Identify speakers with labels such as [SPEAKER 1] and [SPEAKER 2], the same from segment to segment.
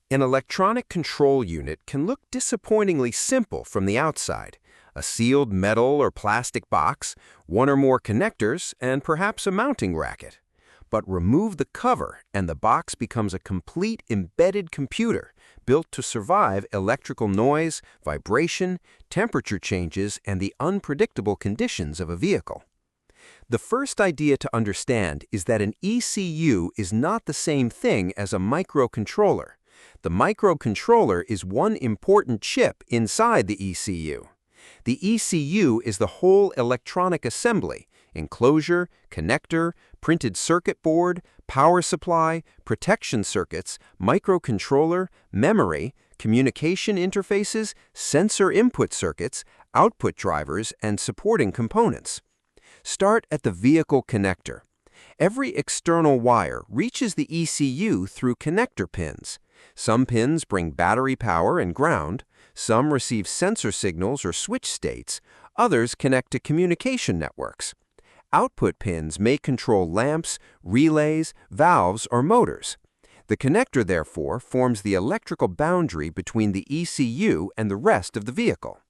[SPEAKER 1] An electronic control unit can look disappointingly simple from the outside. A sealed metal or plastic box, one or more connectors, and perhaps a mounting racket. But remove the cover and the box becomes a complete embedded computer built to survive electrical noise, vibration, temperature changes, and the unpredictable conditions of a vehicle. The first idea to understand is that an ECU is not the same thing as a microcontroller. The microcontroller is one important chip inside the ECU. The ECU is the whole electronic assembly, enclosure, connector, printed circuit board, power supply, protection circuits, microcontroller, memory, communication interfaces, sensor input circuits, output drivers, and supporting components. Start at the vehicle connector. Every external wire reaches the ECU through connector pins. Some pins bring battery power and ground, some receive sensor signals or switch states, others connect to communication networks. Output pins may control lamps, relays, valves, or motors. The connector, therefore, forms the electrical boundary between the ECU and the rest of the vehicle.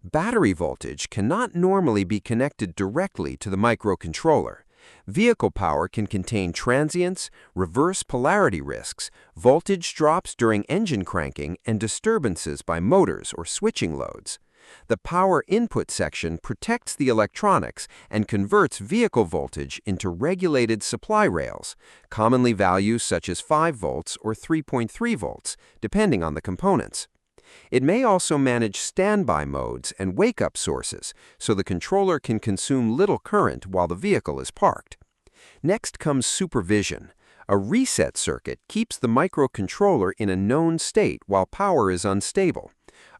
[SPEAKER 1] Battery voltage cannot normally be connected directly to the microcontroller. Vehicle power can contain transients, reverse polarity risks, voltage drops during engine cranking, and disturbances by motors or switching loads. The power input section protects the electronics and converts vehicle voltage into regulated supply rails, commonly values such as 5 volts or 3.3 volts, depending on the components. It may also manage standby modes and wake-up sources, so the controller can consume little current while the vehicle is parked. Next comes supervision. A reset circuit keeps the microcontroller in a known state while power is unstable.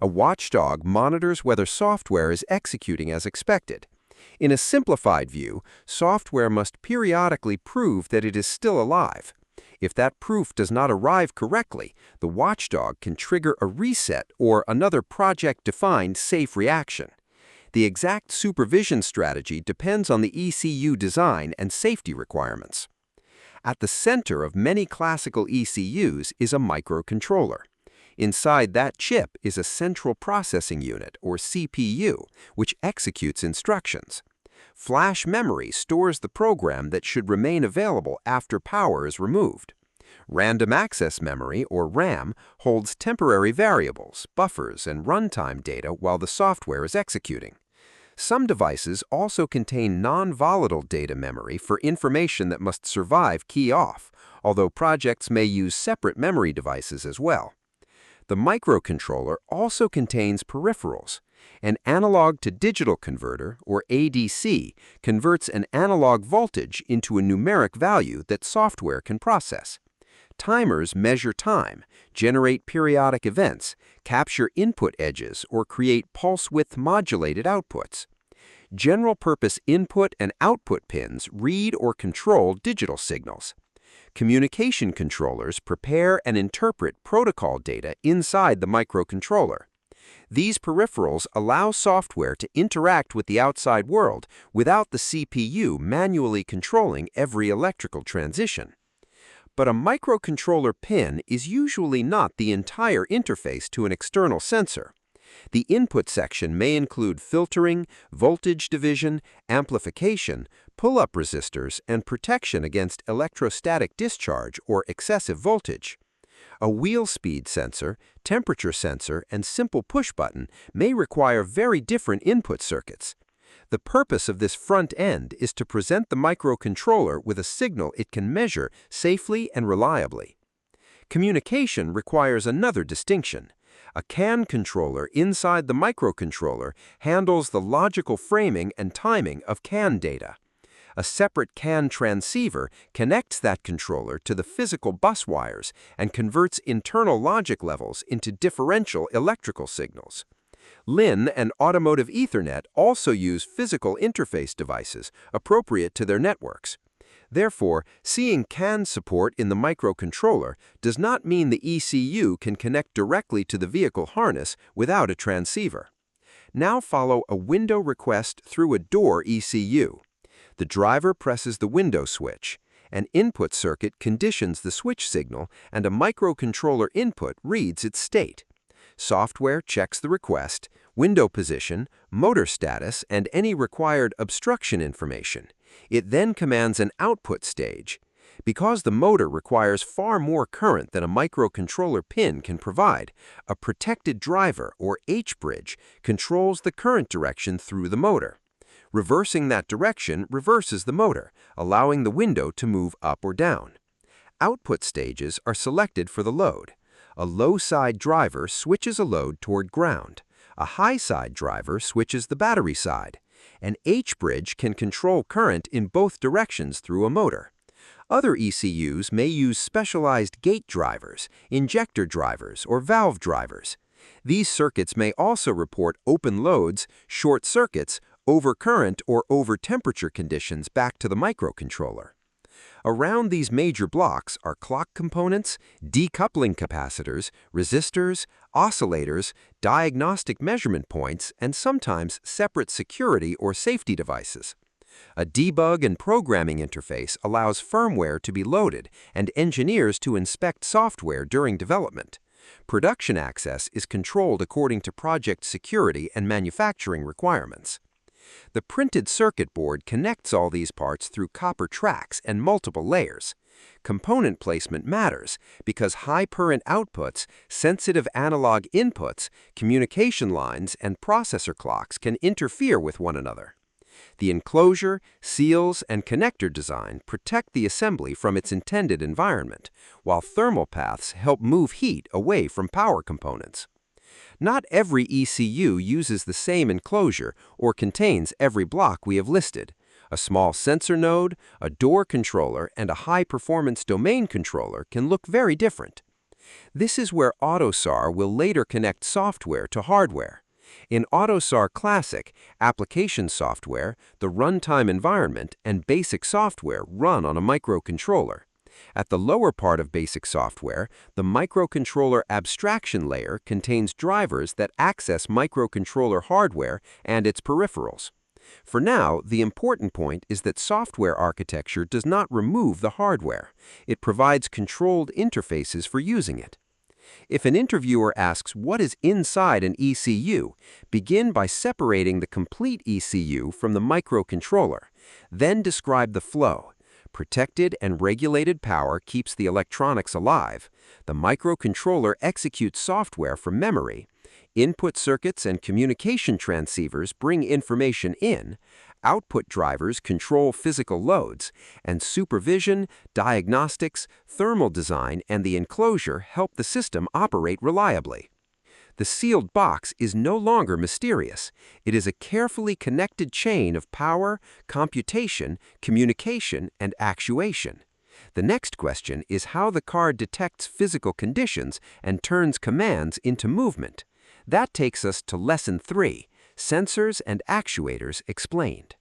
[SPEAKER 1] A watchdog monitors whether software is executing as expected. In a simplified view, software must periodically prove that it is still alive. If that proof does not arrive correctly, the watchdog can trigger a reset or another project-defined safe reaction. The exact supervision strategy depends on the ECU design and safety requirements. At the center of many classical ECUs is a microcontroller. Inside that chip is a central processing unit, or CPU, which executes instructions. Flash memory stores the program that should remain available after power is removed. Random access memory, or RAM, holds temporary variables, buffers, and runtime data while the software is executing. Some devices also contain non-volatile data memory for information that must survive key-off, although projects may use separate memory devices as well. The microcontroller also contains peripherals. An analog-to-digital converter, or ADC, converts an analog voltage into a numeric value that software can process. Timers measure time, generate periodic events, capture input edges, or create pulse-width modulated outputs. General-purpose input and output pins read or control digital signals. Communication controllers prepare and interpret protocol data inside the microcontroller. These peripherals allow software to interact with the outside world without the CPU manually controlling every electrical transition. But a microcontroller pin is usually not the entire interface to an external sensor. The input section may include filtering, voltage division, amplification, pull-up resistors, and protection against electrostatic discharge or excessive voltage. A wheel speed sensor, temperature sensor, and simple push button may require very different input circuits. The purpose of this front end is to present the microcontroller with a signal it can measure safely and reliably. Communication requires another distinction. A CAN controller inside the microcontroller handles the logical framing and timing of CAN data. A separate CAN transceiver connects that controller to the physical bus wires and converts internal logic levels into differential electrical signals. LIN and Automotive Ethernet also use physical interface devices appropriate to their networks. Therefore, seeing CAN support in the microcontroller does not mean the ECU can connect directly to the vehicle harness without a transceiver. Now follow a window request through a door ECU. The driver presses the window switch. An input circuit conditions the switch signal, and a microcontroller input reads its state. Software checks the request, window position, motor status, and any required obstruction information. It then commands an output stage. Because the motor requires far more current than a microcontroller pin can provide, a protected driver, or H-bridge, controls the current direction through the motor. Reversing that direction reverses the motor, allowing the window to move up or down. Output stages are selected for the load. A low-side driver switches a load toward ground. A high-side driver switches the battery side. An H-bridge can control current in both directions through a motor. Other ECUs may use specialized gate drivers, injector drivers, or valve drivers. These circuits may also report open loads, short circuits, overcurrent or over-temperature conditions back to the microcontroller. Around these major blocks are clock components, decoupling capacitors, resistors, oscillators, diagnostic measurement points, and sometimes separate security or safety devices. A debug and programming interface allows firmware to be loaded and engineers to inspect software during development. Production access is controlled according to project security and manufacturing requirements. The printed circuit board connects all these parts through copper tracks and multiple layers. Component placement matters because high current outputs, sensitive analog inputs, communication lines, and processor clocks can interfere with one another. The enclosure, seals, and connector design protect the assembly from its intended environment, while thermal paths help move heat away from power components. Not every ECU uses the same enclosure or contains every block we have listed. A small sensor node, a door controller, and a high-performance domain controller can look very different. This is where AUTOSAR will later connect software to hardware. In AUTOSAR Classic, application software, the runtime environment, and basic software run on a microcontroller. At the lower part of basic software, the microcontroller abstraction layer contains drivers that access microcontroller hardware and its peripherals. For now, the important point is that software architecture does not remove the hardware. It provides controlled interfaces for using it. If an interviewer asks what is inside an ECU, begin by separating the complete ECU from the microcontroller. Then describe the flow. Protected and regulated power keeps the electronics alive. The microcontroller executes software from memory. Input circuits and communication transceivers bring information in. Output drivers control physical loads, and supervision, diagnostics, thermal design, and the enclosure help the system operate reliably. The sealed box is no longer mysterious. It is a carefully connected chain of power, computation, communication, and actuation. The next question is how the card detects physical conditions and turns commands into movement. That takes us to Lesson 3, Sensors and Actuators Explained.